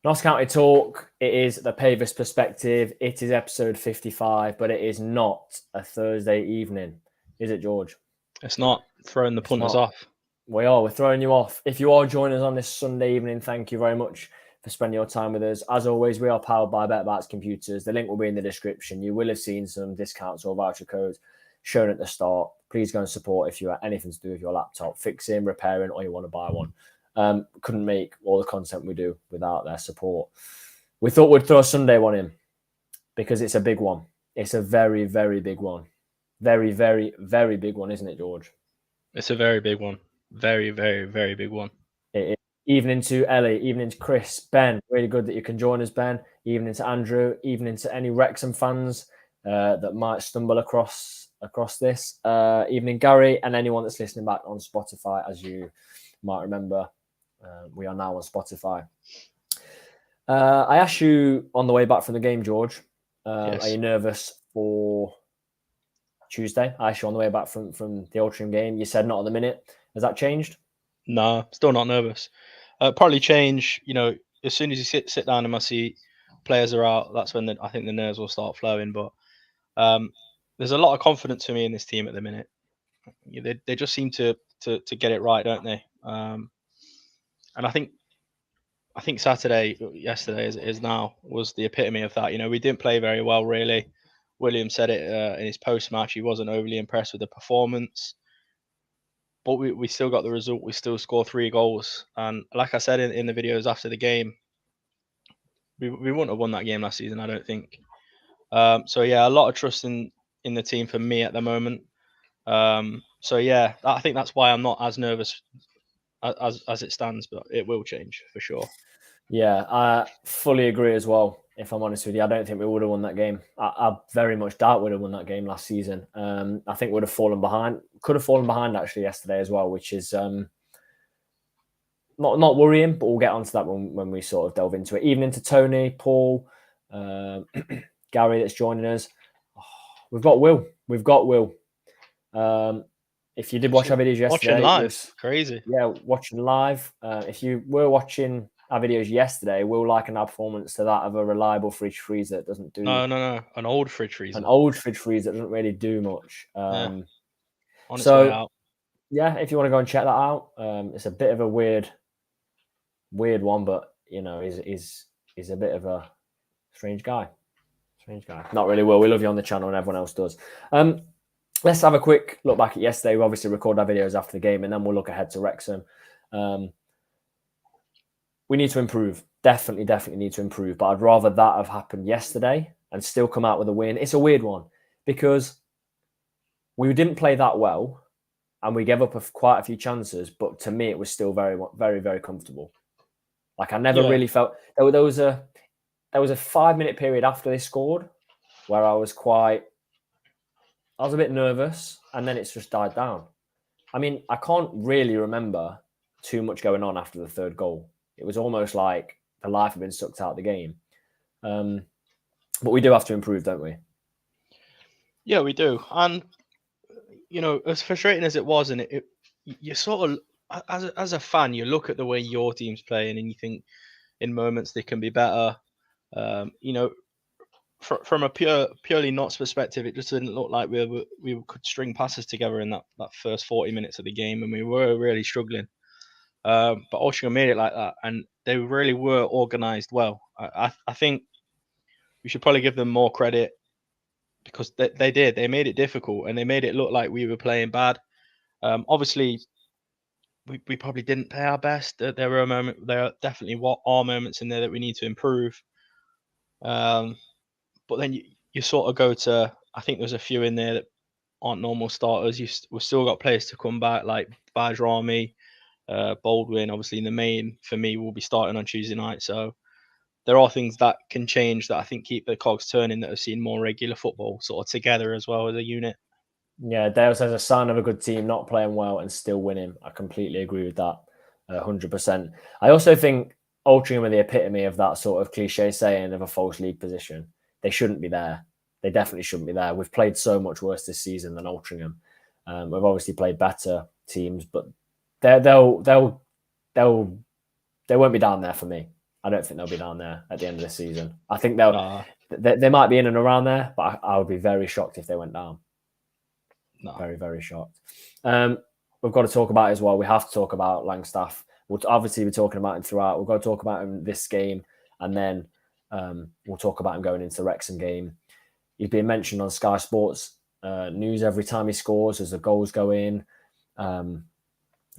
Notts County Talk, it is the Pavis perspective. It is episode 55, but it is not a Thursday evening. Is it, George? It's not. Throwing the punters off. We're throwing you off. If you are joining us on this Sunday evening, thank you very much for spending your time with us. As always, we are powered by BetBats Computers. The link will be in the description. You will have seen some discounts or voucher codes shown at the start. Please go and support if you have anything to do with your laptop, fixing, repairing, or you want to buy one. Couldn't make all the content we do without their support. We thought we'd throw a Sunday one in because it's a big one. It's a very, very big one. Very, very, very big one, isn't it, George? It's a very big one. Very, very, very big one. It is. Evening to Ellie, evening to Chris, Ben. Really good that you can join us, Ben. Evening to Andrew, evening to any Wrexham fans that might stumble across this. Evening, Gary, and anyone that's listening back on Spotify, as you might remember. We are now on Spotify. I asked you on the way back from the game, George, Yes. Are you nervous for Tuesday? I asked you on the way back from the Altrincham game. You said not at the minute. Has that changed? No, still not nervous. Probably change, as soon as you sit down in my seat, players are out, that's when I think the nerves will start flowing. But there's a lot of confidence for me in this team at the minute. They just seem to get it right, don't they? And I think yesterday is now, was the epitome of that. We didn't play very well, really. William said it in his post-match. He wasn't overly impressed with the performance. But we still got the result. We still scored 3 goals. And like I said in the videos after the game, we wouldn't have won that game last season, I don't think. So, yeah, a lot of trust in the team for me at the moment. So, yeah, I think that's why I'm not as nervous as it stands, but it will change for sure. Yeah, I fully agree as well. If I'm honest with you, I don't think we would have won that game. I very much doubt we'd have won that game last season. I think we'd have fallen behind. Could have fallen behind actually yesterday as well, which is not worrying. But we'll get onto that when we sort of delve into it. Evening to Tony, Paul, Gary that's joining us. We've got Will. If you did watch our videos yesterday, watching live, crazy. Yeah, watching live. If you were watching our videos yesterday, we'll liken our performance to that of a reliable fridge freezer that doesn't do. No, an old fridge freezer. An old fridge freezer that doesn't really do much. On its way out. Yeah, if you want to go and check that out, it's a bit of a weird one, but is a bit of a strange guy. Not really well. We love you on the channel, and everyone else does. Let's have a quick look back at yesterday. We obviously record our videos after the game, and then we'll look ahead to Wrexham. We need to improve. Definitely need to improve. But I'd rather that have happened yesterday and still come out with a win. It's a weird one because we didn't play that well and we gave up quite a few chances. But to me, it was still very, very, very comfortable. Like I never really felt there was a 5-minute period after they scored where I was a bit nervous, and then it's just died down. I mean, I can't really remember too much going on after the third goal. It was almost like the life had been sucked out of the game. But we do have to improve, don't we? Yeah, we do. And, as frustrating as it was, and you sort of, as a fan, you look at the way your team's playing and you think in moments they can be better. From a purely Notts perspective, it just didn't look like we could string passes together in that first 40 minutes of the game, and we were really struggling. But Altrincham made it like that, and they really were organised well. I think we should probably give them more credit because they did. They made it difficult, and they made it look like we were playing bad. Obviously, we probably didn't play our best. There are definitely are moments in there that we need to improve. But then you sort of go to, I think there's a few in there that aren't normal starters. We've still got players to come back like Bajrami, Baldwin. Obviously, in the main for me will be starting on Tuesday night. So there are things that can change that I think keep the cogs turning, that have seen more regular football sort of together as well as a unit. Yeah, Dale says a sign of a good team not playing well and still winning. I completely agree with that, 100%. I also think Altrincham are the epitome of that sort of cliche saying of a false league position. They shouldn't be there. They definitely shouldn't be there. We've played so much worse this season than Altrincham. We've obviously played better teams, but they won't be down there for me. I don't think they'll be down there at the end of the season. I think they might be in and around there, but I would be very shocked if they went down. Very, very shocked. We've got to talk about it as well. We have to talk about Langstaff. We'll obviously be talking about him throughout. We've got to talk about him this game, and then we'll talk about him going into the Wrexham game. He's been mentioned on Sky Sports news every time he scores as the goals go in.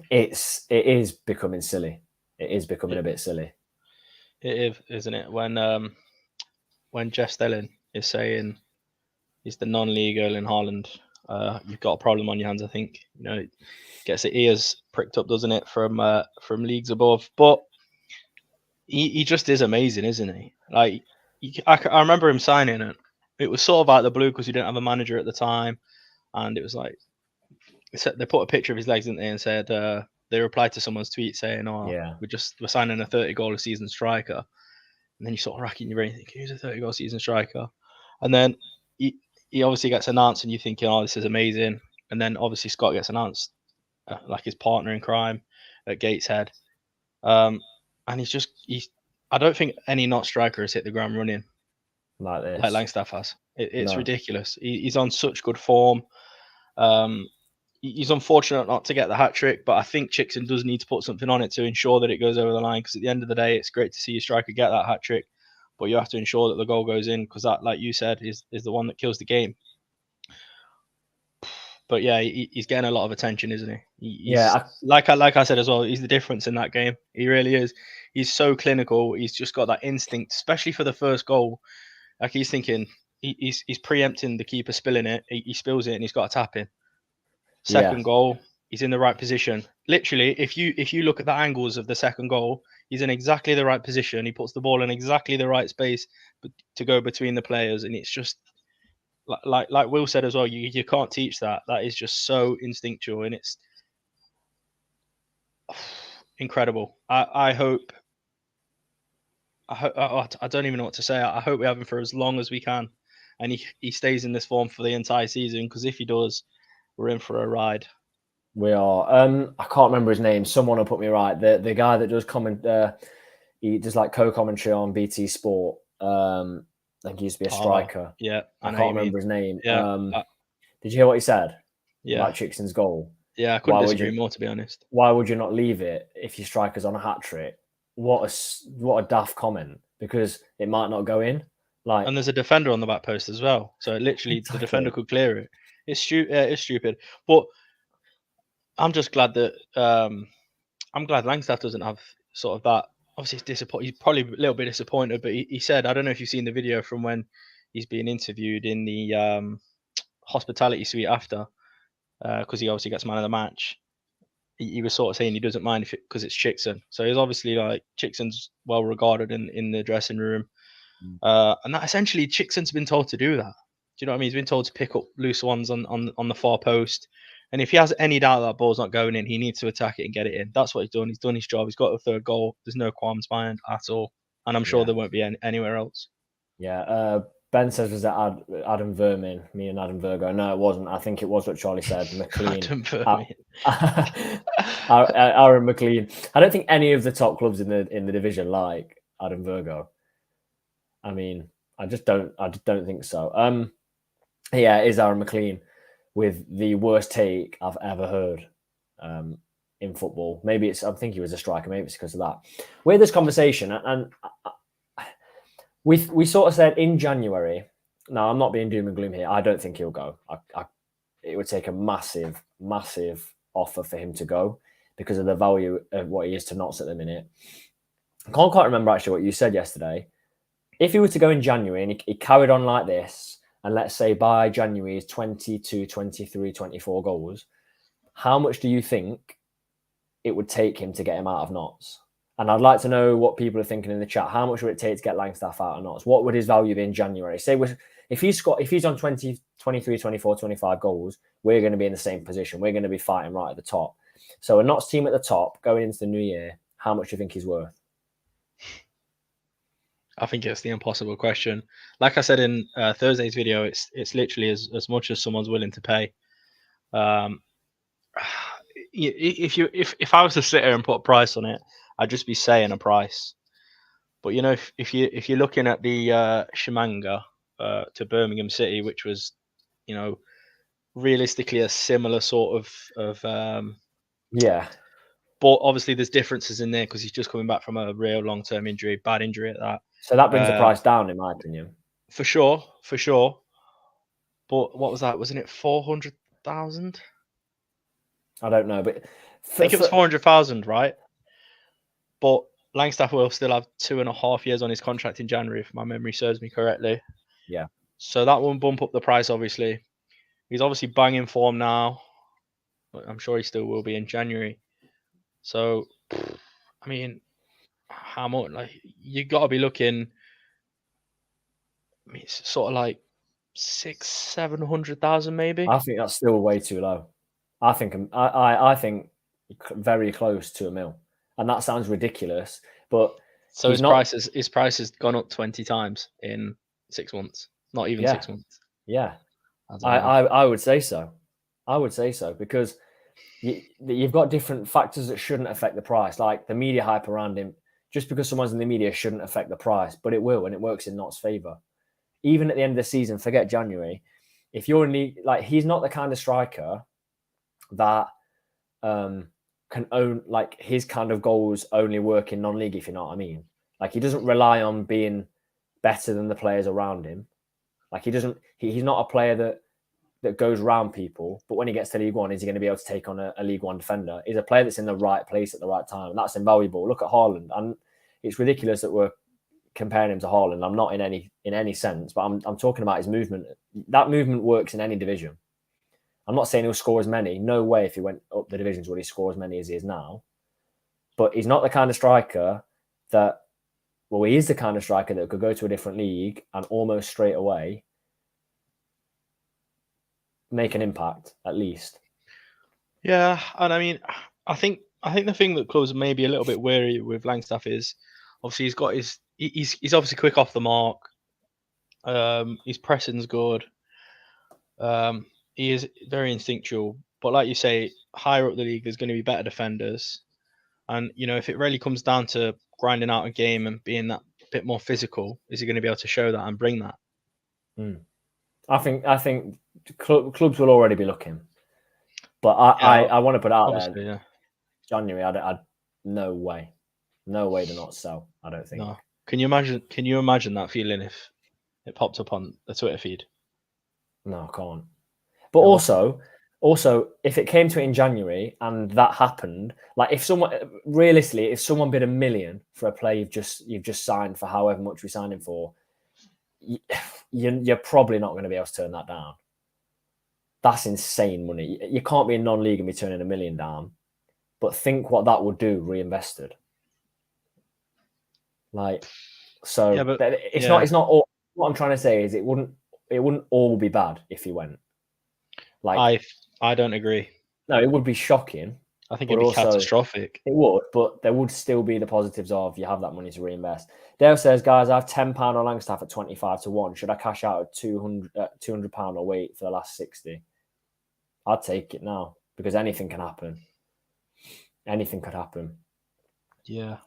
It is becoming silly. It is becoming a bit silly. It is, isn't it? When Jeff Stelling is saying he's the non-league Erling Haaland, you've got a problem on your hands. I think gets the ears pricked up, doesn't it, from leagues above? But he just is amazing, isn't he? Like I remember him signing it. It was sort of out of the blue because he didn't have a manager at the time, and it was like they put a picture of his legs, didn't they, and said they replied to someone's tweet saying, "Oh, Yeah. we're signing a 30-goal a season striker." And then you sort of racking your brain, thinking, "Who's a 30-goal season striker?" And then he obviously gets announced, and you're thinking, "Oh, this is amazing." And then obviously Scott gets announced, like his partner in crime at Gateshead, and he's. I don't think any not striker has hit the ground running like this, like Langstaff has. It's ridiculous. He's on such good form. He's unfortunate not to get the hat trick, but I think Chickson does need to put something on it to ensure that it goes over the line. Because at the end of the day, it's great to see your striker get that hat trick, but you have to ensure that the goal goes in, because that, like you said, is the one that kills the game. But yeah, he's getting a lot of attention, isn't he? Like I said as well, he's the difference in that game. He really is. He's so clinical. He's just got that instinct, especially for the first goal. Like he's thinking, he's preempting the keeper spilling it. He spills it and he's got a tap in. Second goal, he's in the right position. Literally, if you look at the angles of the second goal, he's in exactly the right position. He puts the ball in exactly the right space to go between the players, and it's just like Will said as well. You can't teach that. That is just so instinctual, and it's incredible. I hope. I don't even know what to say. I hope we have him for as long as we can, and he stays in this form for the entire season. Because if he does, we're in for a ride. We are. I can't remember his name. Someone will put me right. The guy that does comment. He does like co-commentary on BT Sport. I think he used to be a striker. Yeah, I can't remember his name. Yeah. Did you hear what he said? Yeah. About Chickson's goal. Yeah, I couldn't disagree more, to be honest. Why would you not leave it if your striker's on a hat trick? What a daft comment, because it might not go in. And there's a defender on the back post as well, so literally the defender could clear it. It's stupid. But I'm just glad that I'm glad Langstaff doesn't have sort of that. Obviously, he's probably a little bit disappointed, but he said, I don't know if you've seen the video from when he's being interviewed in the hospitality suite after, because he obviously gets man of the match. He was sort of saying he doesn't mind because it's Chickson. So he's obviously like Chickson's well regarded in the dressing room, and that essentially Chickson's been told to do that. Do you know what I mean? He's been told to pick up loose ones on the far post. And if he has any doubt that ball's not going in, he needs to attack it and get it in. That's what he's done. He's done his job. He's got a third goal. There's no qualms behind at all. And I'm sure there won't be anywhere else. Yeah. Ben says, was that Adam Vermin, me and Adam Virgo? No, it wasn't. I think it was what Charlie said. McLean. Adam Vermin. Aaron McLean. I don't think any of the top clubs in the division like Adam Virgo. I mean, I just don't think so. Yeah, it is Aaron McLean, with the worst take I've ever heard in football. Maybe I think he was a striker. Maybe it's because of that. We had this conversation, and we sort of said in January. Now, I'm not being doom and gloom here. I don't think he'll go. It would take a massive, massive offer for him to go because of the value of what he is to Notts at the minute. I can't quite remember actually what you said yesterday. If he were to go in January and he carried on like this, and let's say by January is 22, 23, 24 goals, how much do you think it would take him to get him out of Notts? And I'd like to know what people are thinking in the chat. How much would it take to get Langstaff out of Notts? What would his value be in January? Say if he's on 20, 23, 24, 25 goals, we're going to be in the same position. We're going to be fighting right at the top. So a Notts team at the top going into the new year, how much do you think he's worth? I think it's the impossible question. Like I said in Thursday's video, it's literally as much as someone's willing to pay. If I was to sit here and put a price on it, I'd just be saying a price. But you know, if you're looking at the Shimanga to Birmingham City, which was, you know, realistically a similar sort of Yeah. but obviously there's differences in there because he's just coming back from a real long-term injury, bad injury at that. So that brings the price down, in my opinion. For sure, for sure. But what was that? Wasn't it 400,000? I don't know, but I think it was 400,000, right? But Langstaff will still have 2.5 years on his contract in January, if my memory serves me correctly. Yeah. So that won't bump up the price, obviously. He's obviously banging form now, but I'm sure he still will be in January. So, I mean, how much? Like, you got to be looking. I mean, it's sort of like 600,000-700,000, maybe. I think that's still way too low. I think I think very close to £1 million, and that sounds ridiculous, but So he's his price has gone up 20 times in 6 months. Not even Yeah. 6 months. Yeah, I don't know. I would say so. I would say so because you've got different factors that shouldn't affect the price, like the media hype around him. Just because someone's in the media shouldn't affect the price, but it will, and it works in Notts' favour. Even at the end of the season, forget January. If you're in league, like he's not the kind of striker that can own, like his kind of goals only work in non-league, if you know what I mean. Like he doesn't rely on being better than the players around him. Like he's not a player that goes around people, but when he gets to League One, is he going to be able to take on a League One defender? He's a player that's in the right place at the right time, and that's invaluable. Look at Haaland, and it's ridiculous that we're comparing him to Haaland. I'm not in any sense, but I'm talking about his movement. That movement works in any division. I'm not saying he'll score as many. No way if he went up the divisions would he score as many as he is now. But he's not the kind of striker that, well, he is the kind of striker that could go to a different league and almost straight away make an impact, at least. Yeah, and I mean, I think the thing that clubs may be a little bit wary with Langstaff is obviously he's obviously quick off the mark. His pressing's good. He is very instinctual, but like you say, higher up the league, there's going to be better defenders, and you know if it really comes down to grinding out a game and being that bit more physical, is he going to be able to show that and bring that? I think clubs will already be looking, but I want to put out there. Yeah. January, I'd no way to not sell. I don't think. No. Can you imagine that feeling if it popped up on the Twitter feed? No, I can't. But also, if it came to it in January and that happened, like if someone realistically, if someone bid $1 million for a player you've just signed for however much we signed him for, you're probably not going to be able to turn that down. That's insane money. You can't be in non-league and be turning $1 million down. But think what that would do reinvested. Like, so yeah, but it's not all. What I'm trying to say is it wouldn't all be bad if he went. Like, I don't agree. No, it would be shocking. I think it'd be catastrophic. It would, but there would still be the positives of you have that money to reinvest. Dale says, guys, I have £10 on Langstaff at 25-1. Should I cash out at £200 or wait for the last 60? I'd take it now because anything can happen. Anything could happen. Yeah.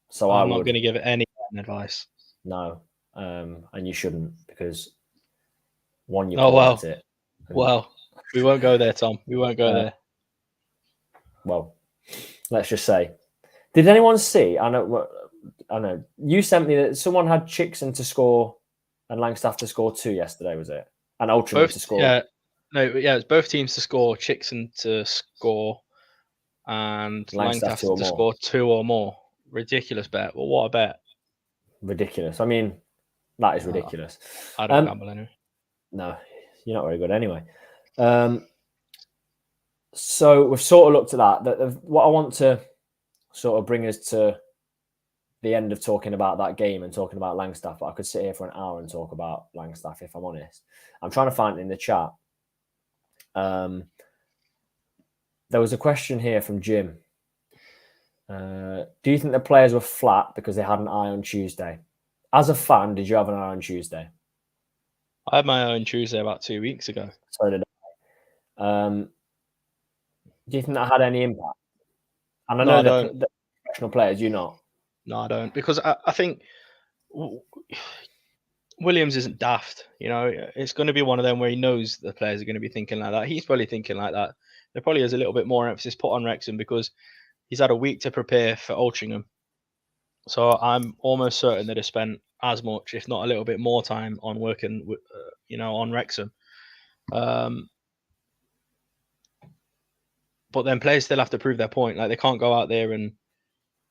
So I'm not going to give it any advice. No, and you shouldn't because one, you at it. Well, we won't go there, Tom. We won't go there. Well, let's just say, did anyone see? I know. You sent me that someone had Chickson to score and Langstaff to score 2 yesterday. Was it? And Ultraman to score? Yeah. No, yeah, it's both teams to score. Chickson to score, and Langstaff to score 2 or more. Ridiculous bet. Well, what a bet! Ridiculous. I mean, that is ridiculous. I don't gamble anyway. No, you're not very good anyway. So we've sort of looked at that. What I want to sort of bring us to the end of talking about that game and talking about Langstaff, but I could sit here for an hour and talk about Langstaff if I'm honest. I'm trying to find it in the chat. There was a question here from Jim. Do you think the players were flat because they had an eye on Tuesday? As a fan, did you have an eye on Tuesday? I had my eye on Tuesday about 2 weeks ago. So did I. Do you think that had any impact? And I know that the professional players, you're not. No, I don't, because I think Williams isn't daft. It's going to be one of them where he knows the players are going to be thinking like that. He's probably thinking like that. There probably is a little bit more emphasis put on Wrexham because he's had a week to prepare for Altrincham. So I'm almost certain that he spent as much, if not a little bit more time on working, on Wrexham. But then players still have to prove their point. Like, they can't go out there and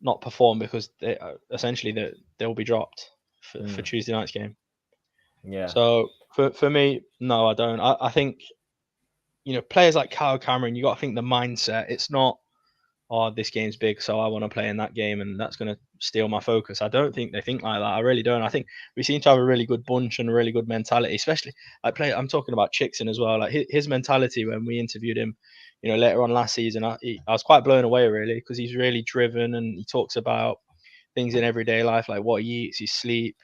not perform because they'll be dropped for Tuesday night's game. Yeah. So for me, no, I don't. I think, players like Kyle Cameron, you got to think the mindset. It's not, oh, this game's big, so I want to play in that game, and that's going to steal my focus. I don't think they think like that. I really don't. I think we seem to have a really good bunch and a really good mentality, especially I'm talking about Chickson as well. Like, his mentality when we interviewed him, later on last season, I was quite blown away, really, because he's really driven and he talks about things in everyday life, like what he eats, his sleep,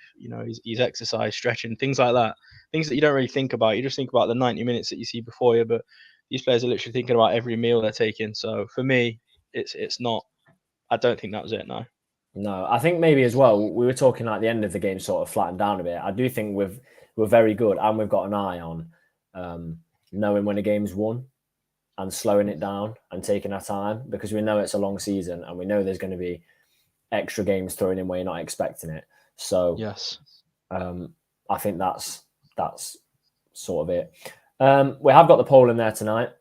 his exercise, stretching, things like that. Things that you don't really think about. You just think about the 90 minutes that you see before you, but these players are literally thinking about every meal they're taking. So for me, it's not. I don't think that was it. No. No, I think maybe as well, we were talking at the end of the game sort of flattened down a bit. I do think we're very good, and we've got an eye on knowing when a game's won and slowing it down and taking our time, because we know it's a long season and we know there's going to be extra games thrown in where you're not expecting it. So yes, I think that's sort of it. We have got the poll in there tonight.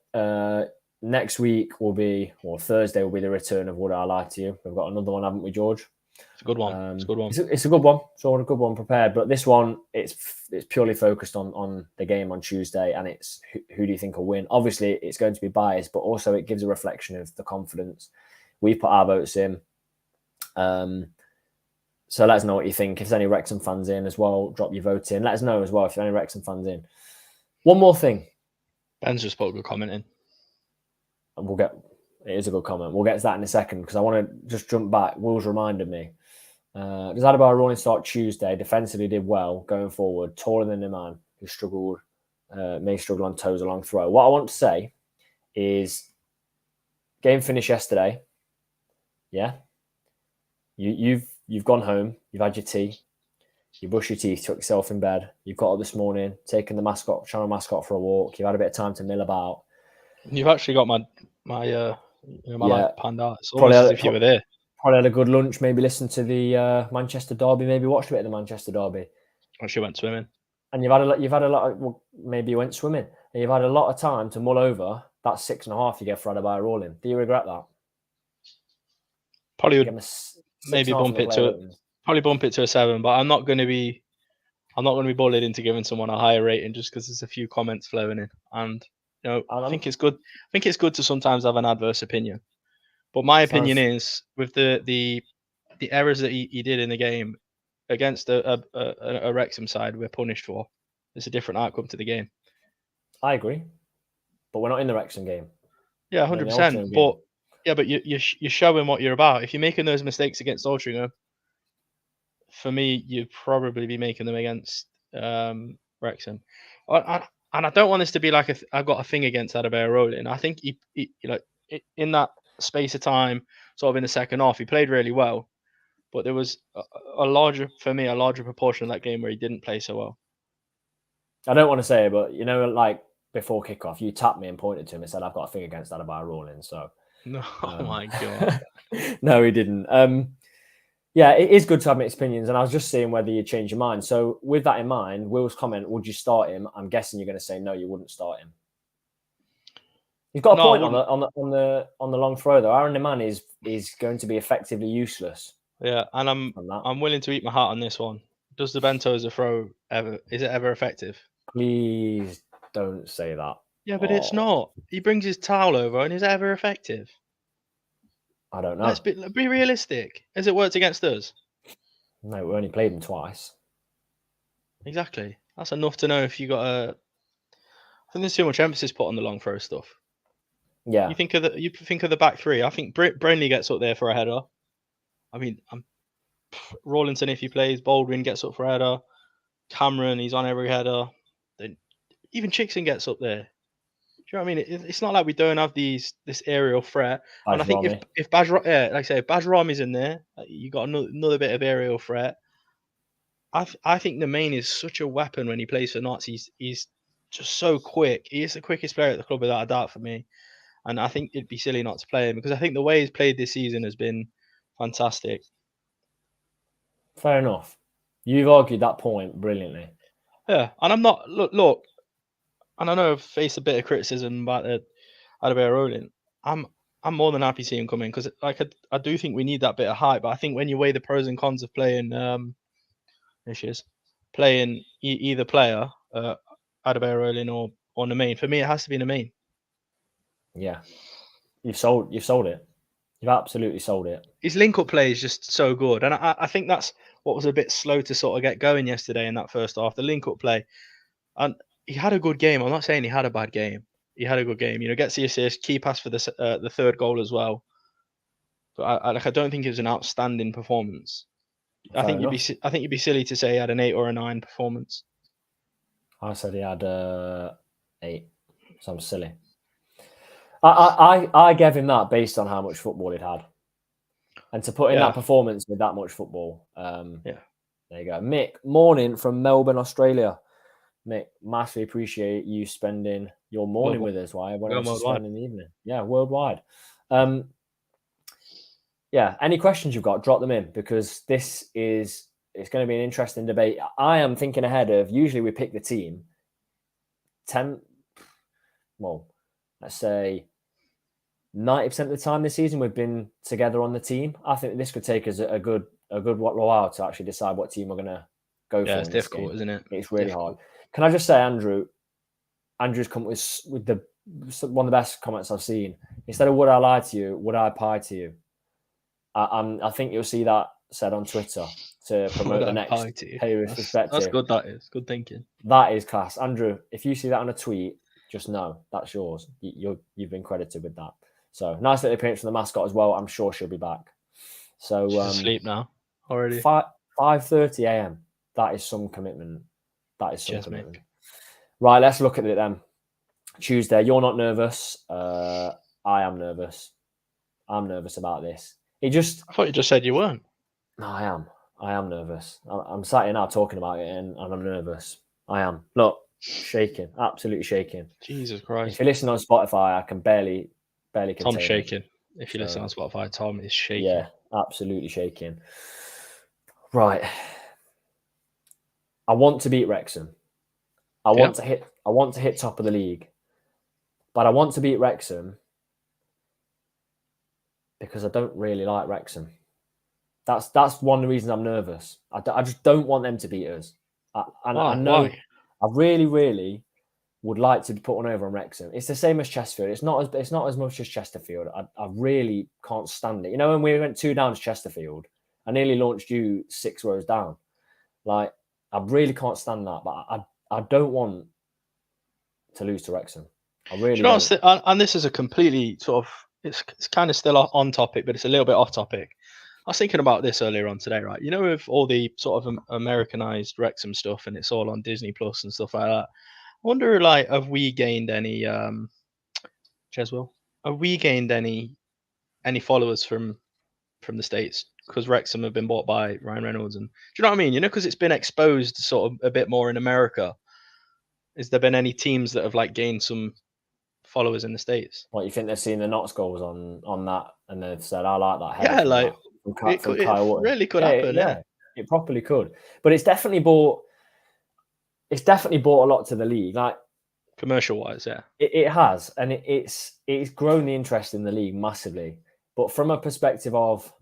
Next week will be, or Thursday will be, the return of Would I Lie to You. We've got another one, haven't we, George? It's a good one. It's a good one. It's a good one. So a good one prepared. But this one, it's purely focused on the game on Tuesday, and it's who do you think will win? Obviously, it's going to be biased, but also it gives a reflection of the confidence. We put our votes in. So let us know what you think. If there's any Wrexham fans in as well, drop your vote in. Let us know as well if there's any Wrexham fans in. One more thing. Ben's just put a good comment in. And it is a good comment. We'll get to that in a second, because I want to just jump back. Will's reminded me. Does Adebayo rolling start Tuesday? Defensively did well going forward, taller than the man who struggled, may struggle on toes along throw. What I want to say is, game finished yesterday. Yeah. You've gone home, you've had your tea, you brush your teeth, took yourself in bed, you've got up this morning, taken the channel mascot for a walk, you've had a bit of time to mill about. You've actually got my life panned out. It's Probably almost as if you were there. Probably had a good lunch, maybe listened to the Manchester derby, maybe watched a bit of the Manchester derby. Actually went swimming. And you've had a lot of, well, maybe you went swimming, and you've had a lot of time to mull over that 6.5 you get for Adebayo rolling. Do you regret that? Probably would maybe bump it to a 7, but I'm not going to be bullied into giving someone a higher rating just because there's a few comments flowing in. And I think it's good. I think it's good to sometimes have an adverse opinion. But my opinion is, with the errors that he did in the game against a Wrexham side we're punished for, there's a different outcome to the game. I agree, but we're not in the Wrexham game. Yeah, 100%. But you're showing what you're about. If you're making those mistakes against Altrincham, for me, you'd probably be making them against Wrexham. And I don't want this to be like I've got a thing against Adebayo rolling. I think he in that space of time, sort of in the second half, he played really well. But there was a larger proportion of that game where he didn't play so well. I don't want to say it, but like before kickoff, you tapped me and pointed to him and said, "I've got a thing against Adebayo rolling." So no, oh my god, no, he didn't. Yeah, it is good to have mixed opinions, and I was just seeing whether you change your mind. So with that in mind, Will's comment, would you start him? I'm guessing you're going to say no, you wouldn't start him. He's got a point on the long throw though. Aaron Neman is going to be effectively useless. Yeah, and I'm willing to eat my heart on this one. Does the bento as a throw is it ever effective? Please don't say that. Yeah, but it's not. He brings his towel over, and is it ever effective? I don't know. Let's be realistic. Has it worked against us? No, we only played him twice. Exactly. That's enough to know if you got a. I think there's too much emphasis put on the long throw stuff. Yeah. You think of the back three. I think Brainley gets up there for a header. I mean, Rawlinson, if he plays, Baldwin gets up for a header. Cameron, he's on every header. Then even Chickson gets up there. you know what I mean? It's not like we don't have this aerial threat. And I think Bajrami. if like I say, if Bajrami's in there, you got another bit of aerial threat. I think the main is such a weapon when he plays for Notts. He's just so quick. He is the quickest player at the club without a doubt for me. And I think it'd be silly not to play him because I think the way he's played this season has been fantastic. Fair enough. You've argued that point brilliantly. Yeah, and I'm not look, and I know I've faced a bit of criticism about the Adebayo. I'm more than happy to see him come in because like I do think we need that bit of hype. But I think when you weigh the pros and cons of playing playing either player, Adebayo or Namain, for me it has to be Namain. Yeah, you've sold it. You've absolutely sold it. His link-up play is just so good, and I think that's what was a bit slow to sort of get going yesterday in that first half. The link-up play, and he had a good game. I'm not saying he had a bad game. He had a good game. You know, gets the assist, key pass for the third goal as well. But I don't think it was an outstanding performance. I think you'd be silly to say he had an 8 or a 9 performance. I said he had 8, so I'm silly. I gave him that based on how much football he'd had, and to put in that performance with that much football. There you go, Mick. Morning from Melbourne, Australia. Mick, massively appreciate you spending your morning with us. Why everyone else is spending the evening? Yeah, worldwide. Yeah, any questions you've got, drop them in because it's going to be an interesting debate. I am thinking ahead of, usually we pick the team 10, well, let's say 90% of the time this season we've been together on the team. I think this could take us a good while to actually decide what team we're going to go for. Yeah, it's difficult, isn't it? It's really hard. Can I just say, Andrew's come with one of the best comments I've seen. Instead of would I lie to you, would I pie to you? I think you'll see that said on Twitter to promote the next Pavis perspective. That's good. That is good thinking. That is class, Andrew. If you see that on a tweet, just know that's yours. You've been credited with that. So nice little appearance from the mascot as well. I'm sure she'll be back. So she's asleep now already. 5:30 a.m. That is some commitment. Commitment. Right, let's look at it then. Tuesday. You're not nervous. I am nervous. I'm nervous about this. I thought you just said you weren't. No, I am nervous. I'm sat here now talking about it and I'm nervous. I am. Look, shaking. Absolutely shaking. Jesus Christ. If you listen on Spotify, I can barely contain Tom's shaking. If you listen on Spotify, Tom is shaking. Yeah, absolutely shaking. Right. I want to beat Wrexham. I want to hit top of the league. But I want to beat Wrexham because I don't really like Wrexham. That's one of the reasons I'm nervous. I just don't want them to beat us. I know why? I really, really would like to put one over on Wrexham. It's the same as Chesterfield. It's not as much as Chesterfield. I really can't stand it. You know, when we went 2 down to Chesterfield, I nearly launched you 6 rows down. Like, I really can't stand that. But I don't want to lose to Wrexham. I really don't. And this is a completely sort of, it's kind of still on topic, but it's a little bit off topic. I was thinking about this earlier on today, right? You know, with all the sort of Americanized Wrexham stuff and it's all on Disney Plus and stuff like that. I wonder, like, have we gained any, Cheswell? Have we gained any followers from the States? Because Wrexham have been bought by Ryan Reynolds. And do you know what I mean? You know, because it's been exposed sort of a bit more in America. Has there been any teams that have, like, gained some followers in the States? What, you think they've seen the Notts goals on that and they've said, I like that header. Yeah, like, it really could happen. Yeah, it properly could. But it's definitely brought a lot to the league, like commercial wise. Yeah, it has, and it's grown the interest in the league massively. But from a perspective of,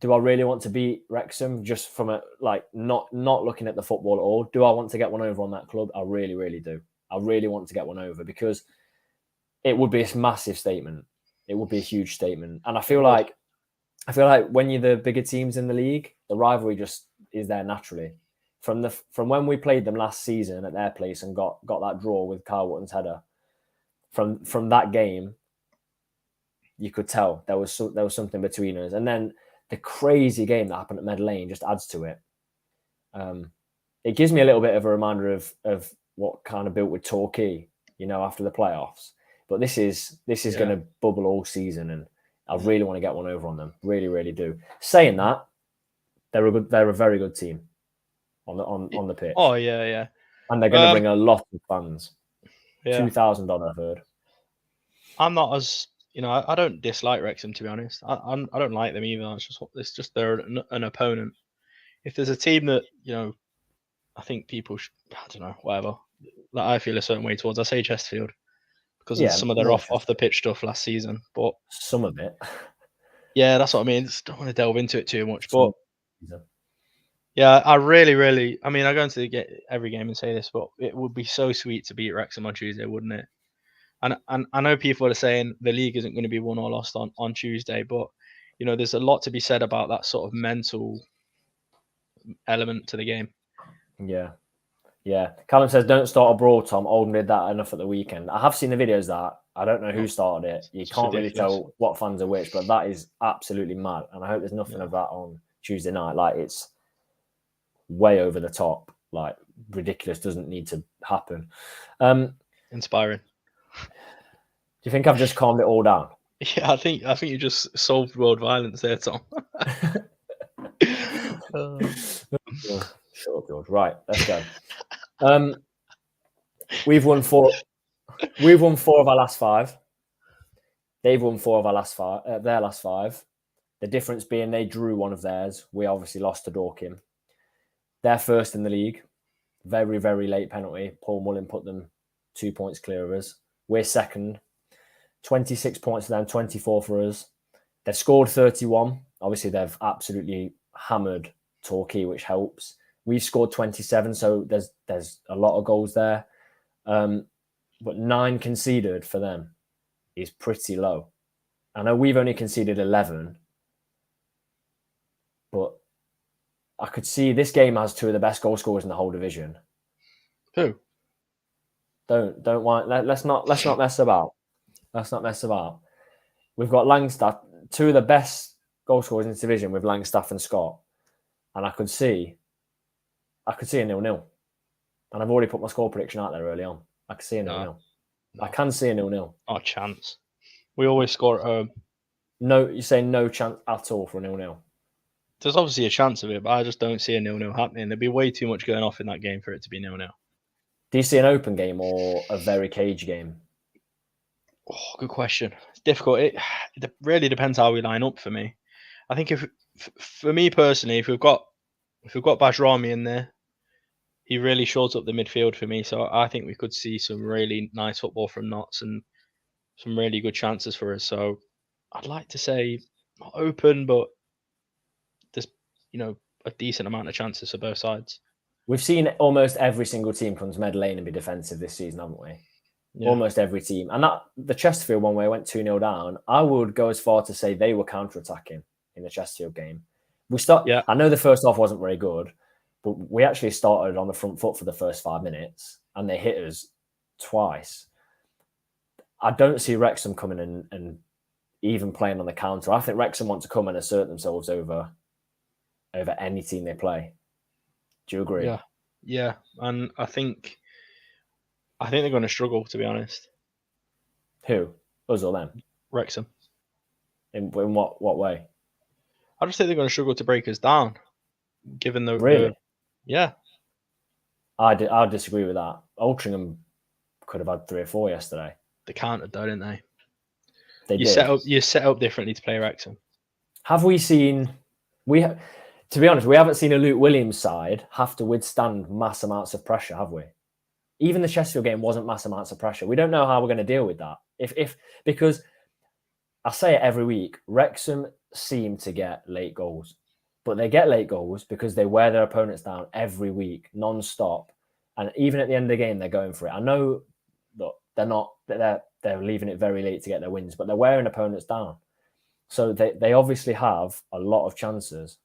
do I really want to beat Wrexham? Just from a, like, not looking at the football at all. Do I want to get one over on that club? I really, really do. I really want to get one over because it would be a massive statement. It would be a huge statement, and I feel like when you're the bigger teams in the league, the rivalry just is there naturally. From when we played them last season at their place and got that draw with Kyle Wotton's header, from that game, you could tell there was something between us. And then the crazy game that happened at Meadow Lane just adds to it. It gives me a little bit of a reminder of what kind of built with Torquay after the playoffs. But this is going to bubble all season, and I really want to get one over on them. Really, really do. Saying that, they're a very good team on the pitch. Oh yeah. And they're going to bring a lot of fans. Yeah. 2,000 I've heard. I'm not as I don't dislike Wrexham, to be honest. I don't like them either. It's just they're an opponent. If there's a team that I think people should, I don't know, whatever, that I feel a certain way towards, I say Chesterfield because of some of their off the pitch stuff last season. But some of it. Yeah, that's what I mean. Just don't want to delve into it too much. But yeah, I really, I mean, I go into every game and say this, but it would be so sweet to beat Wrexham on Tuesday, wouldn't it? And I know people are saying the league isn't going to be won or lost on Tuesday, but there's a lot to be said about that sort of mental element to the game. Yeah. Callum says, don't start a brawl, Tom. Oldham did that enough at the weekend. I have seen the videos that. I don't know who started it. You can't really tell what fans are which, but that is absolutely mad. And I hope there's nothing of that on Tuesday night. Like, it's way over the top. Like, ridiculous. Doesn't need to happen. Inspiring. Do you think I've just calmed it all down? Yeah, I think you just solved world violence there, Tom. Sure, George. Right, let's go. We've won 4 of our last 5. They've won 4 of our last 5. Their last 5. The difference being they drew one of theirs. We obviously lost to Dorking. They're first in the league. Very, very late penalty. Paul Mullin put them 2 points clear of us. We're second. 26 points for them, 24 for us. They've scored 31. Obviously, they've absolutely hammered Torquay, which helps. We've scored 27, so there's a lot of goals there. But 9 conceded for them is pretty low. I know we've only conceded 11, but I could see this game has 2 of the best goal scorers in the whole division. Who? Don't want. Let's not mess about. Let's not mess about. We've got Langstaff, 2 of the best goal scorers in this division with Langstaff and Scott, and I could see a 0-0. And I've already put my score prediction out there early on. I can see a 0-0. No. I can see a 0-0. Not a chance. We always score at home. No, you say no chance at all for a 0-0. There's obviously a chance of it, but I just don't see a 0-0 happening. There'd be way too much going off in that game for it to be 0-0. Do you see an open game or a very cage game? Oh, good question. It's difficult. It really depends how we line up for me. I think for me personally, if we've got Bajrami in there, he really shorts up the midfield for me. So I think we could see some really nice football from Notts and some really good chances for us. So I'd like to say not open, but there's a decent amount of chances for both sides. We've seen almost every single team come to Meadow Lane and be defensive this season, haven't we? Yeah. Almost every team. And that the Chesterfield one where it went 2-0 down, I would go as far to say they were counter-attacking in the Chesterfield game. I know the first half wasn't very good, but we actually started on the front foot for the first 5 minutes and they hit us twice. I don't see Wrexham coming in and even playing on the counter. I think Wrexham want to come and assert themselves over any team they play. Do you agree? Yeah. And I think they're going to struggle, to be honest. Who? Us or them? Wrexham. In what way? I just think they're going to struggle to break us down, given the... Really? Yeah. I disagree with that. Altrincham could have had 3 or 4 yesterday. They countered though, didn't they? You set up differently to play Wrexham. Have we seen... To be honest, we haven't seen a Luke Williams side have to withstand mass amounts of pressure, have we? Even the Chesterfield game wasn't mass amounts of pressure. We don't know how we're going to deal with that. Because I say it every week, Wrexham seem to get late goals. But they get late goals because they wear their opponents down every week, non-stop. And even at the end of the game, they're going for it. I know that they're leaving it very late to get their wins, but they're wearing opponents down. So they obviously have a lot of chances.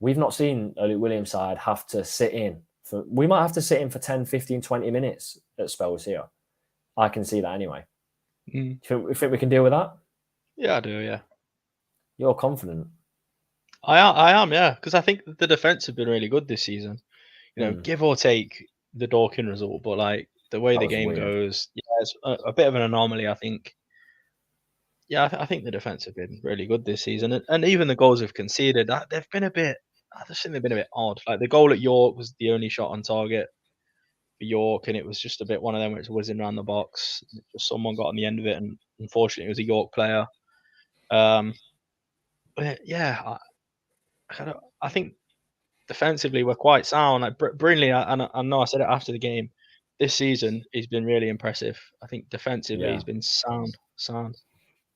We've not seen a Luke Williams side have to sit in. We might have to sit in for 10, 15, 20 minutes at spells here. I can see that anyway. You think we can deal with that? Yeah, I do, yeah. You're confident. I am, yeah, because I think the defence have been really good this season. Give or take the Dorking result, but the way That the was game weird. goes, it's a bit of an anomaly, I think. Yeah, I think the defense have been really good this season, and even the goals have conceded, they've been a bit. I just think they've been a bit odd. Like the goal at York was the only shot on target for York, and it was just a bit one of them where it's whizzing around the box. Just someone got on the end of it, and unfortunately, it was a York player. But yeah, I think defensively we're quite sound. Like Brindley, I know I said it after the game. This season he's been really impressive. I think defensively Yeah. he's been sound.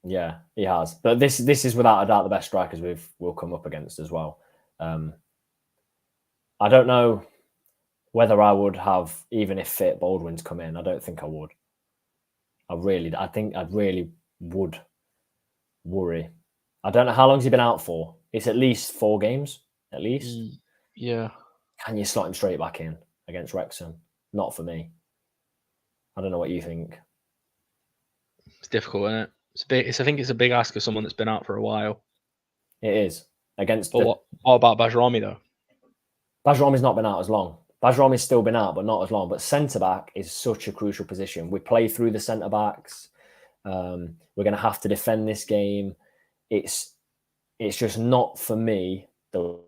Yeah, he has. But this is without a doubt the best strikers we'll come up against as well. I don't know whether I would have, even if fit Baldwin's come in. I don't think I would. I think I'd really would worry. I don't know how long's he been out for. It's at least 4 games, at least. Yeah. Can you slot him straight back in against Wrexham? Not for me. I don't know what you think. It's difficult, isn't it? I think it's a big ask of someone that's been out for a while. It is. Against But what about Bajrami though? Bajrami's not been out as long. Bajrami's still been out, but not as long. But centre-back is such a crucial position. We play through the centre-backs. We're going to have to defend this game. It's just not, for me, the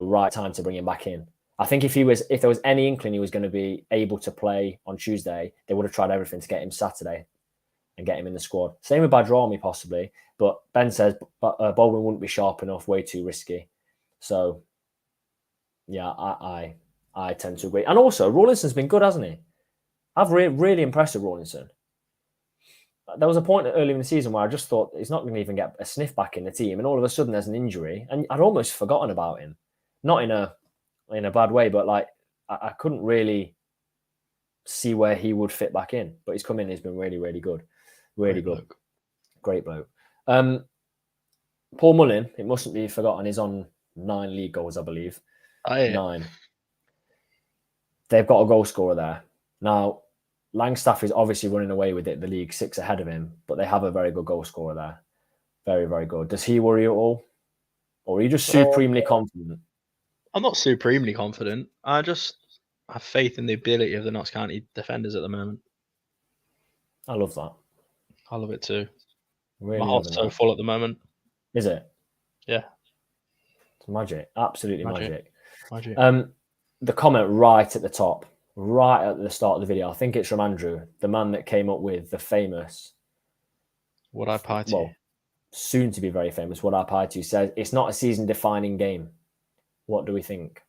right time to bring him back in. I think if there was any inkling he was going to be able to play on Tuesday, they would have tried everything to get him Saturday and get him in the squad. Same with Bajrami, possibly. But Ben says Baldwin wouldn't be sharp enough, way too risky. So, yeah, I tend to agree. And also, Rawlinson's been good, hasn't he? I've really impressed with Rawlinson. There was a point earlier in the season where I just thought he's not going to even get a sniff back in the team, and all of a sudden there's an injury, and I'd almost forgotten about him. Not in a bad way, but like I couldn't really see where he would fit back in. But he's come in, he's been really, really good. Really good. Great bloke. Paul Mullin, it mustn't be forgotten, is on 9 league goals, I believe. 9. They've got a goal scorer there. Now, Langstaff is obviously running away with it, the league 6 ahead of him, but they have a very good goal scorer there. Very, very good. Does he worry you at all? Or are you just supremely confident? I'm not supremely confident. I just have faith in the ability of the Notts County defenders at the moment. I love that. I love it too. Really, my heart's so full at the moment. Is it? Yeah. It's magic. Absolutely magic. The comment right at the top, right at the start of the video, I think it's from Andrew, the man that came up with the famous Would I pie to you? Soon to be very famous Would I pie to you, says it's not a season defining game. What do we think?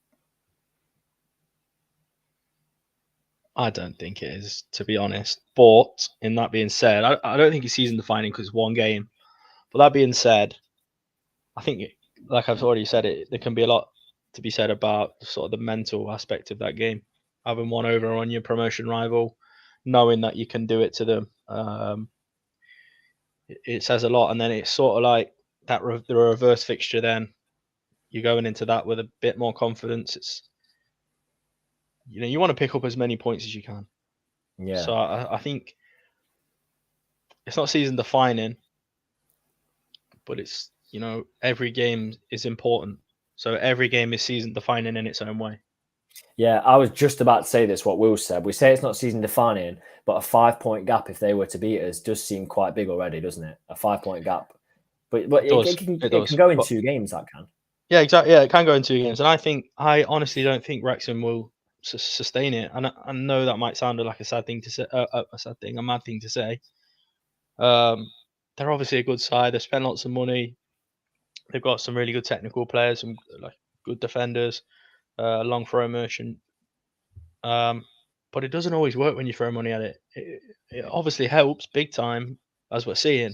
I don't think it is, to be honest. But in that being said, I don't think it's season defining because it's one game. But that being said, I think, like I've already said, there can be a lot to be said about sort of the mental aspect of that game. Having one over on your promotion rival, knowing that you can do it to them, it says a lot. And then it's sort of like that the reverse fixture. Then you're going into that with a bit more confidence. It's you want to pick up as many points as you can. Yeah. So I think it's not season defining, but it's every game is important. So every game is season defining in its own way. Yeah, I was just about to say this, what Will said. We say it's not season defining, but a 5-point gap if they were to beat us does seem quite big already, doesn't it? A 5-point gap. But it can go in 2 games, that can. Yeah, exactly. Yeah, it can go in 2 games. And I honestly don't think Wrexham will sustain it. And I know that might sound like a sad thing to say, a mad thing to say. They're obviously a good side. They've spent lots of money. They've got some really good technical players, some like good defenders, long throw motion. But it doesn't always work when you throw money at it. It obviously helps big time, as we're seeing.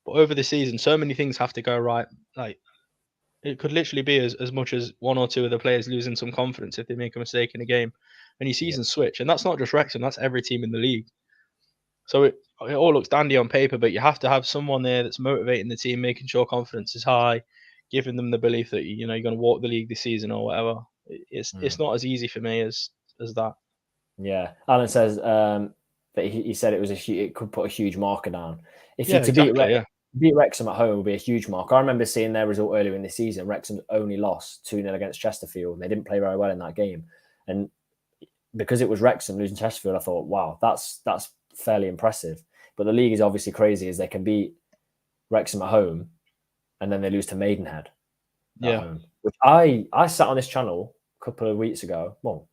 But over the season, so many things have to go right. Like it could literally be as much as 1 or 2 of the players losing some confidence if they make a mistake in a game, and your season switch. And that's not just Wrexham; that's every team in the league. So it all looks dandy on paper, but you have to have someone there that's motivating the team, making sure confidence is high, giving them the belief that you're going to walk the league this season or whatever. It's not as easy for me as that. Yeah, Alan says that he said it could put a huge marker down. Beat Wrexham at home would be a huge marker. I remember seeing their result earlier in the season. Wrexham only lost 2-0 against Chesterfield, and they didn't play very well in that game. And because it was Wrexham losing Chesterfield, I thought, wow, that's fairly impressive. But the league is obviously crazy, as they can beat Wrexham at home and then they lose to Maidenhead at home. Which I sat on this channel a couple of weeks ago. Well,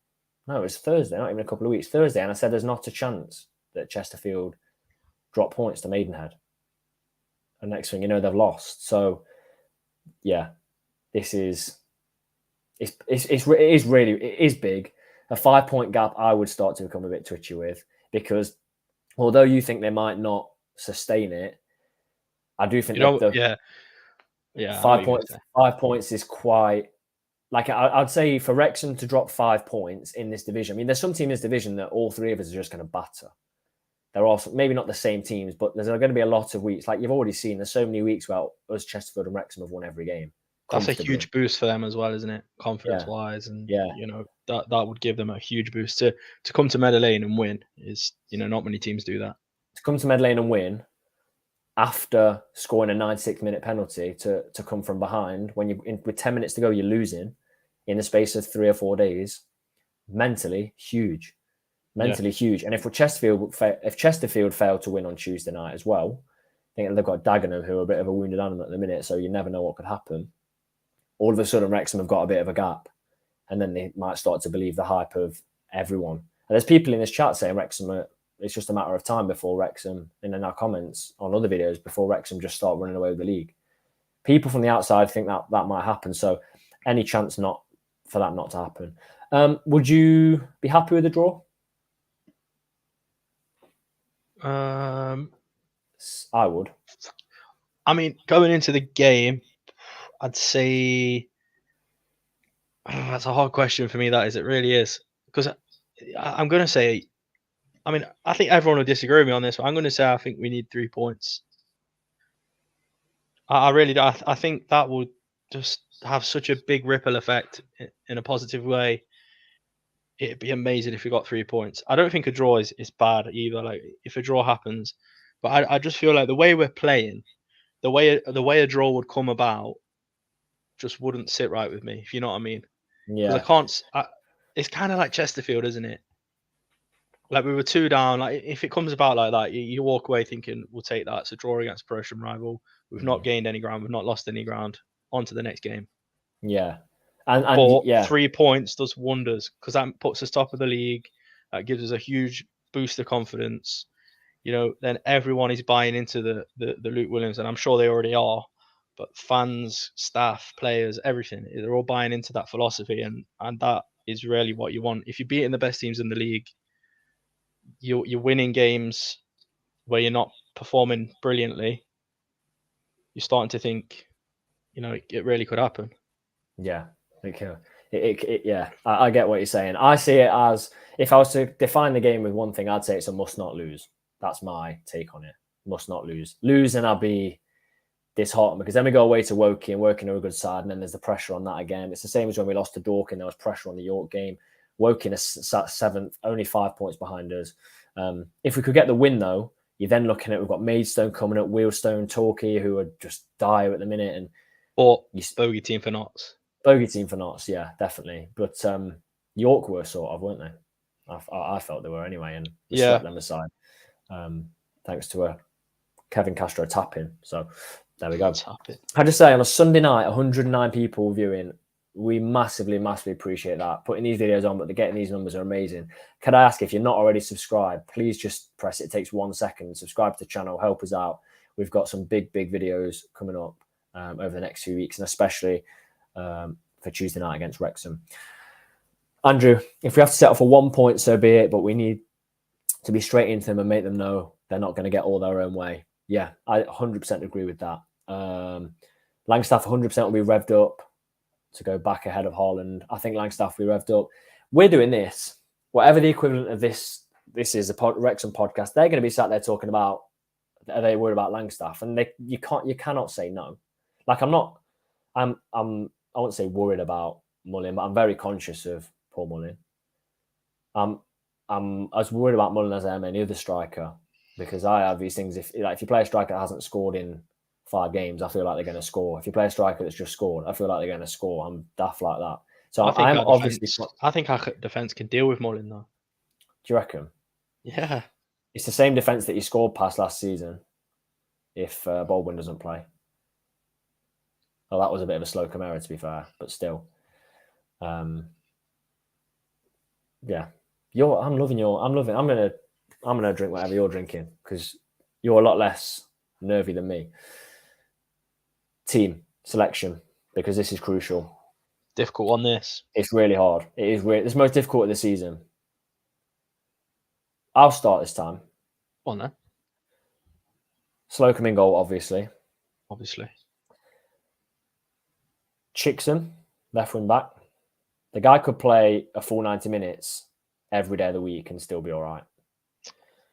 no, it was Thursday, not even a couple of weeks. Thursday, and I said there's not a chance that Chesterfield drop points to Maidenhead. And next thing you know, they've lost. So, yeah, this is it is big. A 5-point gap, I would start to become a bit twitchy with, because although you think they might not sustain it, I do think yeah. 5 points is quite, like, I'd say for Wrexham to drop 5 points in this division. I mean, there's some team in this division that all three of us are just going to batter. They're also maybe not the same teams, but there's going to be a lot of weeks. Like you've already seen, there's so many weeks where us, Chesterfield and Wrexham have won every game. That's a huge boost for them as well, isn't it? Confidence-wise, and that would give them a huge boost to come to Meadow Lane and win. Is not many teams do that. To come to Meadow Lane and win after scoring a 96-minute penalty to come from behind when with 10 minutes to go, you're losing in the space of 3 or 4 days. Mentally huge. Huge. And if Chesterfield failed to win on Tuesday night as well, I think they've got Dagenham, who are a bit of a wounded animal at the minute, so you never know what could happen. All of a sudden, Wrexham have got a bit of a gap, and then they might start to believe the hype of everyone. And there's people in this chat saying Wrexham, it's just a matter of time before Wrexham, and in our comments on other videos, before Wrexham just start running away with the league. People from the outside think that might happen, so any chance for that not to happen. Would you be happy with the draw? I would. I mean, going into the game, I'd say that's a hard question for me. That is, it really is, because I'm going to say, I mean, I think everyone will disagree with me on this, but I'm going to say I think we need 3 points. I really do. I think that would just have such a big ripple effect in a positive way. It'd be amazing if we got 3 points. I don't think a draw is bad either. Like if a draw happens, but I just feel like the way we're playing, the way a draw would come about, just wouldn't sit right with me. If you know what I mean? Yeah. Because it's kind of like Chesterfield, isn't it? Like we were 2 down. Like if it comes about like that, you walk away thinking we'll take that. It's a draw against a Pro-Am rival. We've not gained any ground. We've not lost any ground. On to the next game. Yeah. But 3 points does wonders, because that puts us top of the league. That gives us a huge boost of confidence. Then everyone is buying into the Luke Williams, and I'm sure they already are. But fans, staff, players, everything, they're all buying into that philosophy, and that is really what you want. If you're beating the best teams in the league, you're winning games where you're not performing brilliantly. You're starting to think, it really could happen. Yeah, yeah. I get what you're saying. I see it as, if I was to define the game with one thing, I'd say it's a must not lose. That's my take on it. Must not lose. Lose and I'll be disheartened, because then we go away to Woking, and Woking are a good side, and then there's the pressure on that again. It's the same as when we lost to Dorking. There was pressure on the York game. Woking is sat 7th, only 5 points behind us. If we could get the win, though, you're then looking at, we've got Maidstone coming up, Wealdstone, Torquay, who are just dire at the minute, or bogey team for Notts. Bogey team for Notts, yeah, definitely. But York were sort of, weren't they? I felt they were anyway, and we swept them aside. Thanks to a Kevin Castro tap-in. So there we go. I just say, on a Sunday night, 109 people viewing. We massively, massively appreciate that. Putting these videos on, but getting these numbers are amazing. Can I ask, if you're not already subscribed, please just press it. It takes 1 second. Subscribe to the channel. Help us out. We've got some big, big videos coming up over the next few weeks, and especially for Tuesday night against Wrexham. Andrew, if we have to settle for 1 point, so be it, but we need to be straight into them and make them know they're not going to get all their own way. Yeah, I 100% agree with that. Langstaff 100% will be revved up to go back ahead of Haaland. I think Langstaff will be revved up. We're doing this, whatever the equivalent of this is, a Wrexham podcast. They're going to be sat there talking about, are they worried about Langstaff? And you cannot say no. Like, I won't say worried about Mullin, but I'm very conscious of Paul Mullin. I'm as worried about Mullin as I am any other striker, because I have these things. If you play a striker that hasn't scored in 5 games, I feel like they're going to score. If you play a striker that's just scored, I feel like they're going to score. I'm daft like that. So I think our defence can deal with Mullin, though. you reckon? Yeah. It's the same defence that he scored past last season if Baldwin doesn't play. Well, that was a bit of a slow Camara, to be fair, but still. Yeah. I'm gonna drink whatever you're drinking because you're a lot less nervy than me. Team selection, because this is crucial. Difficult on this. It's really hard. It is really, it's the most difficult of the season. I'll start this time. On then. Slocum in goal, obviously. Chickson, left wing back. The guy could play a full 90 minutes every day of the week and still be all right.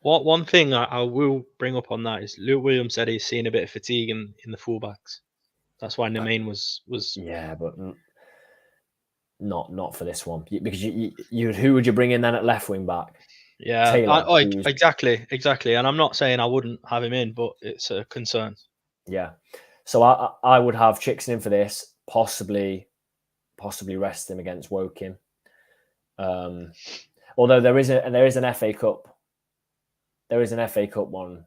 One thing I will bring up on that is Luke Williams said he's seen a bit of fatigue in the fullbacks. That's why Nemain was. Yeah, but not for this one, because you who would you bring in then at left wing back? Yeah, Taylor, exactly, and I'm not saying I wouldn't have him in, but it's a concern. Yeah, so I would have Chickson in for this, possibly rest him against Woking. Although there is an FA Cup. There is an FA Cup one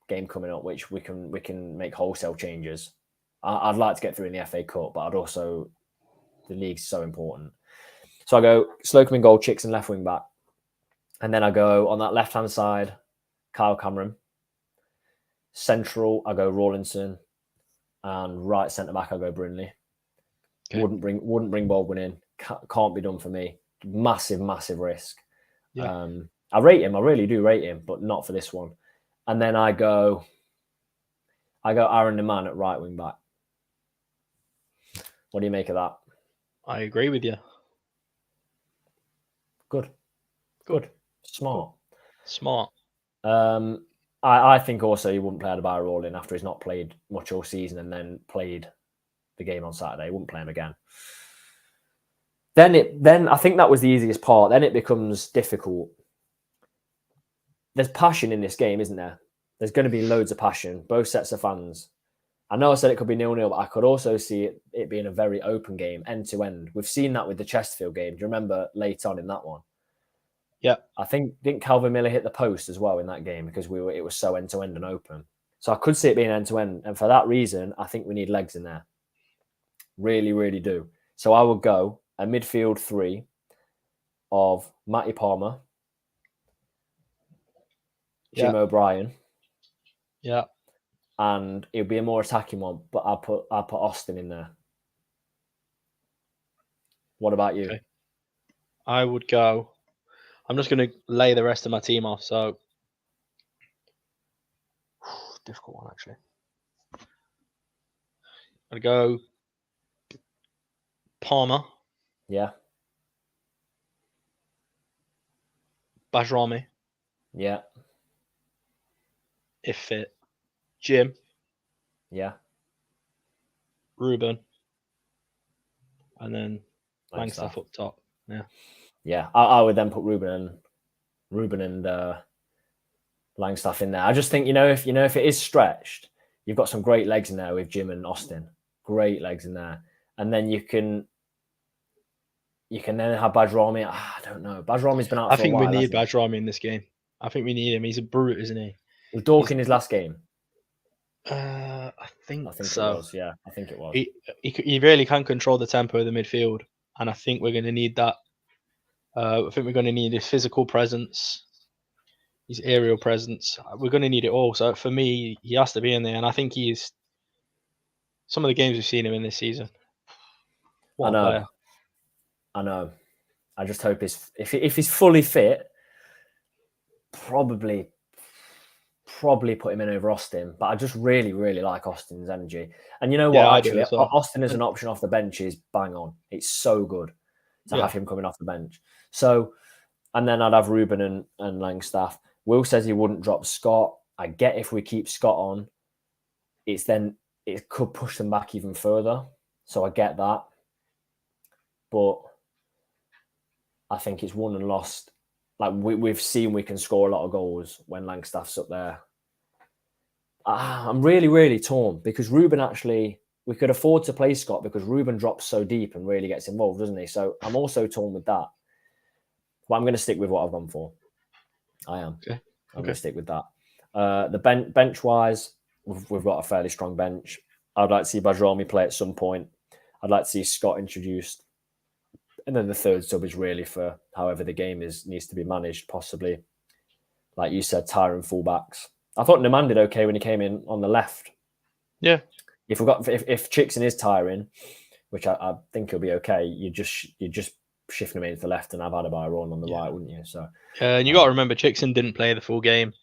game coming up, which we can make wholesale changes. I'd like to get through in the FA Cup, but the league's so important. So I go Slocum in goal, Chickson left wing back, and then I go on that left hand side, Kyle Cameron. Central, I go Rawlinson, and right centre back I go Brindley. Okay. Wouldn't bring Baldwin in. Can't be done for me. Massive risk. Yeah. I rate him. I really do rate him, but not for this one. And then I go Aaron Neman at right wing back. What do you make of that? I agree with you. Good. Smart. I think also he wouldn't play Adebayo in after he's not played much all season and then played the game on Saturday. He wouldn't play him again. Then I think that was the easiest part. Then it becomes difficult. There's passion in this game, isn't there? There's going to be loads of passion, both sets of fans. I know I said it could be 0-0, but I could also see it being a very open game, end to end. We've seen that with the Chesterfield game. Do you remember late on in that one? Yeah. I think, didn't Calvin Miller hit the post as well in that game because it was so end to end and open. So I could see it being end to end. And for that reason, I think we need legs in there. Really, really do. So I would go a midfield 3 of Matty Palmer, Jim O'Brien. Yeah. And it would be a more attacking one, but I'll put Austin in there. What about you? Okay. I would go. I'm just going to lay the rest of my team off. So difficult one actually. I'd go Palmer. Yeah. Bajrami. Yeah. If fit. Jim. Yeah. Ruben. And then Langstaff up top. Yeah. Yeah. I would then put Ruben and Langstaff in there. I just think, if it is stretched, you've got some great legs in there with Jim and Austin. Great legs in there. And then you can then have Bajrami. I don't know. Bajrami's been out for a while. I think we need Bajrami in this game. I think we need him. He's a brute, isn't he? Was Dork in his last game? I think so. It was. Yeah, I think it was. He really can control the tempo of the midfield, and I think we're going to need that. I think we're going to need his physical presence, his aerial presence. We're going to need it all. So for me, he has to be in there, and I think he's. Some of the games we've seen him in this season. I know. I just hope if he's fully fit, probably put him in over Austin. But I just really, really like Austin's energy. And you know what? Actually, Austin as an option off the bench is bang on. It's so good to have him coming off the bench. So, and then I'd have Ruben and Langstaff. Will says he wouldn't drop Scott. I get if we keep Scott on, it could push them back even further. So I get that. But I think it's won and lost. Like we've seen we can score a lot of goals when Langstaff's up there. I'm really, really torn because Ruben we could afford to play Scott because Ruben drops so deep and really gets involved, doesn't he? So I'm also torn with that. But I'm going to stick with what I've gone for. I am. Okay. I'm going to stick with that. The bench wise, we've got a fairly strong bench. I'd like to see Bajrami play at some point. I'd like to see Scott introduced. And then the third sub is really for however the game needs to be managed, possibly. Like you said, Tyron fullbacks. I thought Naman did okay when he came in on the left. Yeah. If Chickson is tiring, which I think he'll be okay, you just shift him into the left and have Adebayor on the right, wouldn't you? So and you got to remember, Chickson didn't play the full game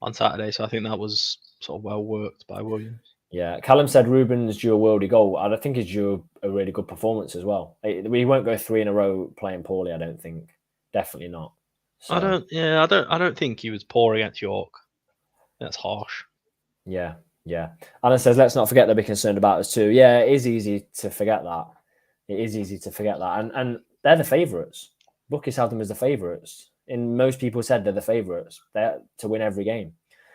on Saturday, so I think that was sort of well worked by Williams. Yeah, Callum said Ruben's due a worldy goal. I think he's due a really good performance as well. We won't go 3 in a row playing poorly. I don't think. Definitely not. So, I don't think he was poor against York. That's harsh. Yeah. Alan says, let's not forget they'll be concerned about us too. Yeah, it is easy to forget that. It is easy to forget that. And they're the favourites. Bookies have them as the favourites. And most people said they're the favourites. They're to win every game.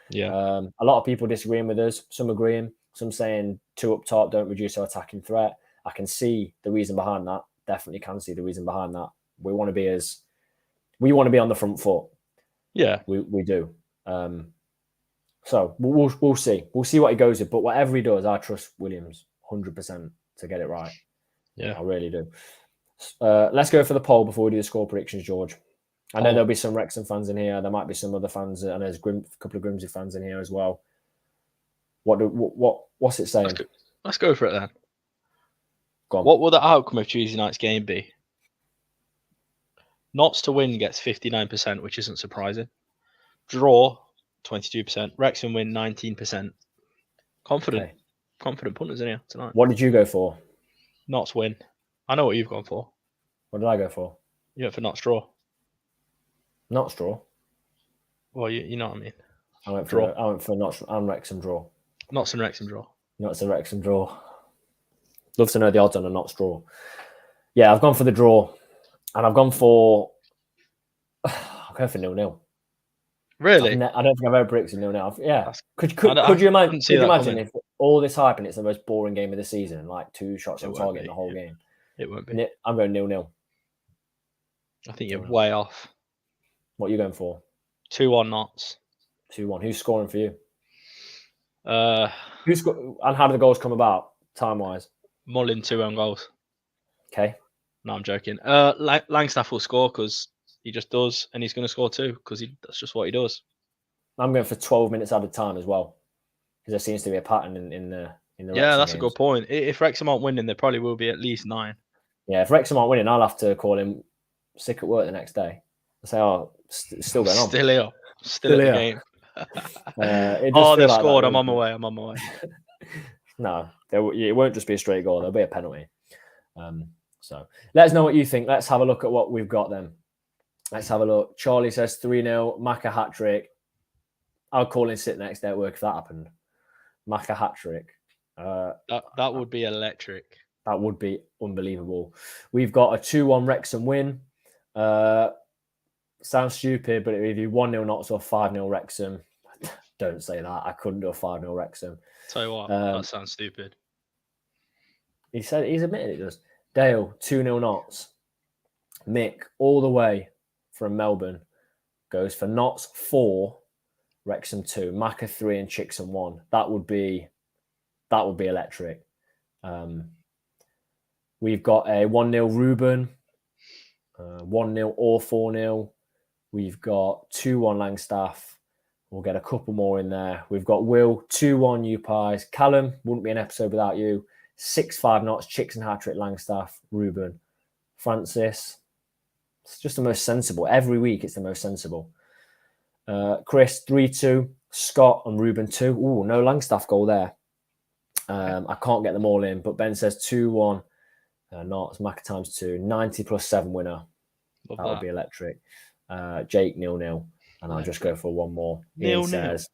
Yeah. A lot of people disagreeing with us. Some agreeing. Some saying 2 up top don't reduce our attacking threat. I can see the reason behind that. Definitely can see the reason behind that. We want to be on the front foot. Yeah. We do. So we'll see. We'll see what he goes with. But whatever he does, I trust Williams 100% to get it right. Yeah. I really do. Let's go for the poll before we do the score predictions, George. I know there'll be some Wrexham fans in here. There might be some other fans, and there's a couple of Grimsby fans in here as well. What's it saying? Let's go for it then. Go on. What will the outcome of Tuesday night's game be? Notts to win gets 59%, which isn't surprising. Draw 22%. Wrexham win 19%. Confident punters in here tonight. What did you go for? Notts win. I know what you've gone for. What did I go for? You went for Notts draw. Notts draw. Well, you know what I mean. I went for Notts and Wrexham draw. Notts and Wrexham draw. Notts and Wrexham draw. Love to know the odds on a Notts draw. Yeah, I've gone for the draw, and I've gone for. I'm going for 0-0. Really? I don't think I've ever predicted 0-0. Yeah. Could you imagine if all this hype and it's the most boring game of the season, like 2 shots on target in the whole game? It won't be. I'm going 0-0. I think you're way off. What are you going for? 2-1 Notts. 2-1. Who's scoring for you? Who's and how do the goals come about, time-wise? Mullin 2 own goals. Okay. No, I'm joking. Langstaff will score because he just does, and he's going to score 2 because that's just what he does. I'm going for 12 minutes added time as well, because there seems to be a pattern in the Yeah, that's a good point. If Wrexham aren't winning, there probably will be at least 9. Yeah, if Wrexham aren't winning, I'll have to call him sick at work the next day. I'll say, it's still going on. Still here. Still at the game. They've scored. I'm on my way. No, it won't just be a straight goal. There'll be a penalty. So let us know what you think. Let's have a look at what we've got then. Let's have a look. Charlie says 3-0. Maka hat-trick. I'll call in sit next day at work if that happened. Maka hat-trick. That would be electric. That would be unbelievable. We've got a 2-1 Wrexham win. Sounds stupid, but it'd be 1-0 Notts or 5-0 Wrexham. Don't say that. I couldn't do a 5-0 Wrexham. Tell you what, that sounds stupid. He's admitted it does. Dale, 2-0 Notts. Mick, all the way from Melbourne, goes for Notts 4, Wrexham 2, Maka 3, and Chickson 1. That would be electric. We've got a 1-0 Ruben, 1-0 or 4-0. We've got 2-1 Langstaff. We'll get a couple more in there. We've got Will, 2-1 you pies. Callum, wouldn't be an episode without you. 6-5 Notts, Chickson hat-trick, Langstaff, Ruben. Francis, it's just the most sensible. Every week it's the most sensible. Chris, 3-2. Scott and Ruben 2. Ooh, no Langstaff goal there. I can't get them all in, but Ben says 2-1. Notts, Maka times 2. 90 plus 7 winner. That would be electric. Jake, 0-0. And I'll just go for one more. Ian says,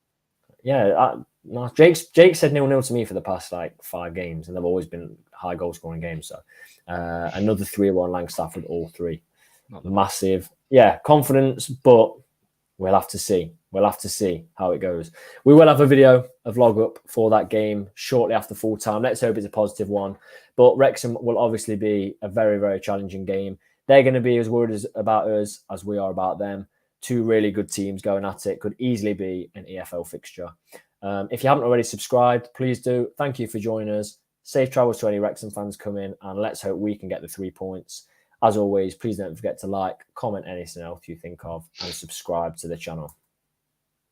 no, Jake said 0-0 to me for the past 5 games, and they've always been high goal scoring games. So another 3-1 Langstaff with all 3. Massive. Yeah, confidence, but we'll have to see. We'll have to see how it goes. We will have a video, a vlog up for that game shortly after full time. Let's hope it's a positive one. But Wrexham will obviously be a very, very challenging game. They're going to be as worried about us as we are about them. two really good teams going at it. Could easily be an EFL fixture. If you haven't already subscribed, please do. Thank you for joining us. Safe travels to any Wrexham fans coming, and let's hope we can get the 3 points. As always, please don't forget to like, comment anything else you think of, and subscribe to the channel.